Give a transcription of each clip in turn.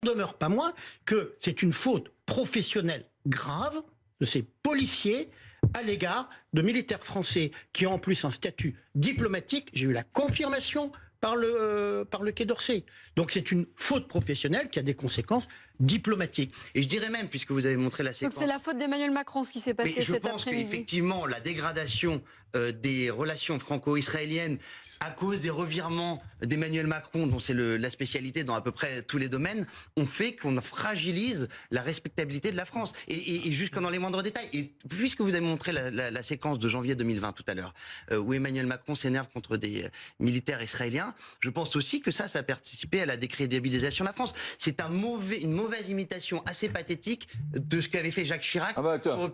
demeure pas moins que c'est une faute professionnelle grave de ces policiers à l'égard de militaires français qui ont en plus un statut diplomatique. J'ai eu la confirmation par le Quai d'Orsay. Donc c'est une faute professionnelle qui a des conséquences diplomatiques. Et je dirais même, puisque vous avez montré la séquence... Donc c'est la faute d'Emmanuel Macron ce qui s'est passé cet après-midi. Je pense qu'effectivement, la dégradation des relations franco-israéliennes à cause des revirements d'Emmanuel Macron, dont c'est la spécialité dans à peu près tous les domaines, ont fait qu'on fragilise la respectabilité de la France. Et jusque dans les moindres détails. Et puisque vous avez montré la séquence de janvier 2020 tout à l'heure, où Emmanuel Macron s'énerve contre des militaires israéliens, je pense aussi que ça a participé à la décrédibilisation de la France. C'est une mauvaise imitation assez pathétique de ce qu'avait fait Jacques Chirac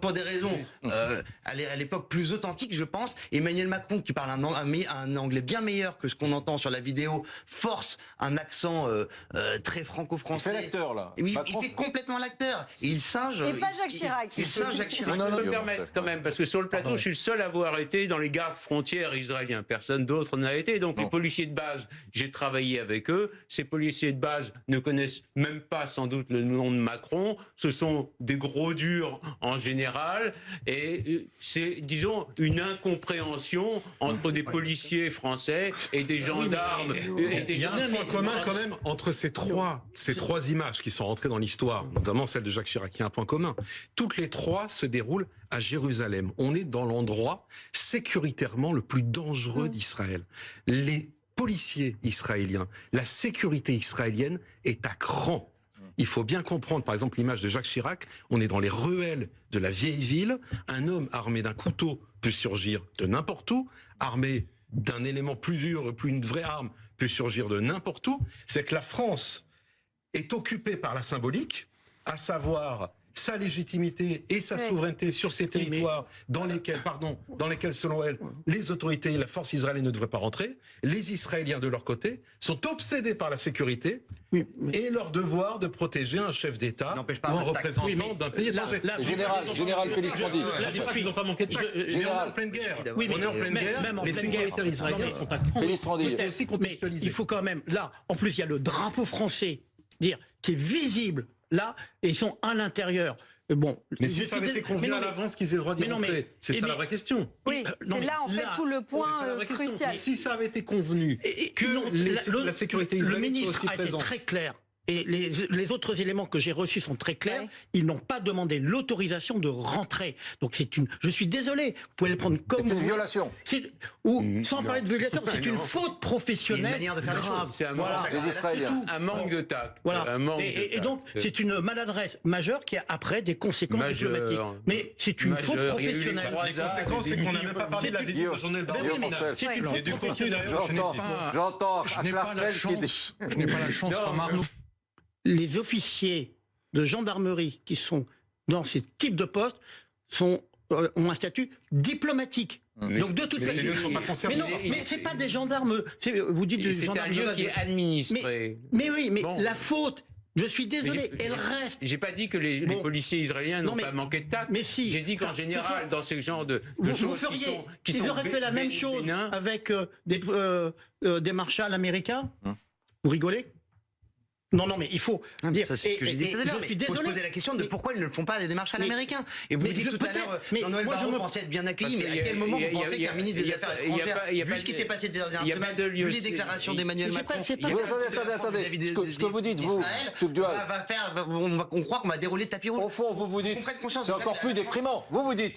pour des raisons à l'époque plus authentiques, je pense. Emmanuel Macron, qui parle un anglais bien meilleur que ce qu'on entend sur la vidéo, force un accent très franco-français. Il fait l'acteur, là. Oui, il fait complètement l'acteur. Et il singe... Et pas Jacques Chirac. Il singe Jacques Chirac. Je peux me permettre quand même, parce que sur le plateau, je suis le seul à avoir été dans les gardes frontières israéliens. Personne d'autre n'a été. Donc les policiers de base, j'ai travaillé avec eux. Ces policiers de base ne connaissent même pas sans doute le nom de Macron. Ce sont des gros durs en général. Et c'est, disons, une incompréhension entre des policiers français et des gendarmes. Il y a un point commun quand même entre ces trois images qui sont rentrées dans l'histoire, notamment celle de Jacques Chirac. Il y a un point commun. Toutes les trois se déroulent à Jérusalem. On est dans l'endroit sécuritairement le plus dangereux d'Israël. Les policiers israéliens, la sécurité israélienne est à cran. Il faut bien comprendre, par exemple, l'image de Jacques Chirac. On est dans les ruelles de la vieille ville. Un homme armé d'un couteau peut surgir de n'importe où. Armé d'un élément plus dur, plus une vraie arme, peut surgir de n'importe où. C'est que la France est occupée par la symbolique, à savoir sa légitimité et sa souveraineté sur ces territoires dans lesquels, selon elle, les autorités et la force israélienne ne devraient pas rentrer. Les Israéliens, de leur côté, sont obsédés par la sécurité et leur devoir de protéger un chef d'État ou un représentant d'un pays étranger. Général Pellistrandi. Ils n'ont pas manqué de tact. Mais on est en pleine guerre. On est en pleine guerre. Les sécuritaires israéliens sont à cran. Mais il faut quand même, là, en plus, il y a le drapeau français, qui est visible, là, et ils sont à l'intérieur. Bon, mais si ça avait été convenu à l'avance qu'ils aient le droit d'y rentrer, c'est ça la vraie question. Oui, c'est là en fait tout le point crucial. Si ça avait été convenu que la sécurité israélienne soit aussi présente. Le ministre a été très clair. Et les autres éléments que j'ai reçus sont très clairs. Ils n'ont pas demandé l'autorisation de rentrer. Donc je suis désolé. Vous pouvez le prendre comme une violation. Sans parler de violation, c'est une faute professionnelle. Une manière de faire grave. C'est un manque de tact. Voilà. Et donc c'est une maladresse majeure qui a après des conséquences diplomatiques. Mais c'est une faute professionnelle. Les conséquences, c'est qu'on n'a même pas parlé de la visite de Jean-Noël Barrot. C'est une faute professionnelle. J'entends. Je n'ai pas la chance comme Arnaud. Les officiers de gendarmerie qui sont dans ces types de postes ont un statut diplomatique. Donc de toute façon, les lieux ne sont pas concernés. Mais c'est pas des gendarmes. Vous dites des gendarmes. C'est un lieu qui est administré. Mais oui, mais la faute. Je suis désolé, elle reste. J'ai pas dit que les policiers israéliens n'ont pas manqué de tact. Mais si. J'ai dit qu'en général, dans ce genre de choses ils auraient fait la même chose avec des marshals américains. Vous rigolez? Non, mais il faut dire. C'est ce que j'ai dit tout à l'heure. Il faut se poser la question de pourquoi ils ne le font pas les démarches américains. Et vous dites tout à l'heure, Jean-Noël Barrot pensait être bien accueilli, mais à quel moment vous pensez qu'un ministre des Affaires étrangères, vu ce qui s'est passé ces dernières semaines, vu les déclarations d'Emmanuel Macron, attendez, ce que vous dites, vous, on croit qu'on va dérouler le tapis rouge. Au fond, vous dites, c'est encore plus déprimant. Vous dites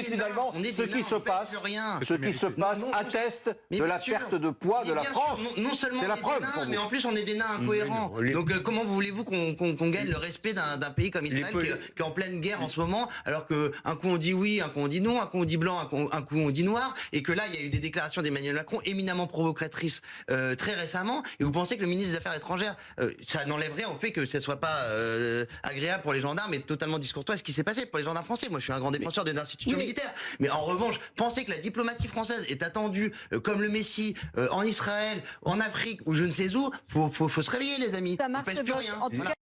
finalement, ce qui se passe atteste de la perte de poids de la France. Non seulement c'est la preuve, mais en plus on est des nains incohérents. Donc comment voulez-vous qu'on gagne le respect d'un pays comme Israël qui est en pleine guerre en ce moment, alors qu'un coup on dit oui, un coup on dit non, un coup on dit blanc, un coup on dit noir, et que là il y a eu des déclarations d'Emmanuel Macron éminemment provocatrices très récemment, et vous pensez que le ministre des Affaires étrangères, ça n'enlèverait au fait que ce soit pas agréable pour les gendarmes et totalement discourtois ce qui s'est passé pour les gendarmes français. Moi je suis un grand défenseur des institutions militaires, mais en revanche, pensez que la diplomatie française est attendue comme le Messie en Israël, en Afrique ou je ne sais où, faut se réveiller les amis. Ça marche, en tout cas.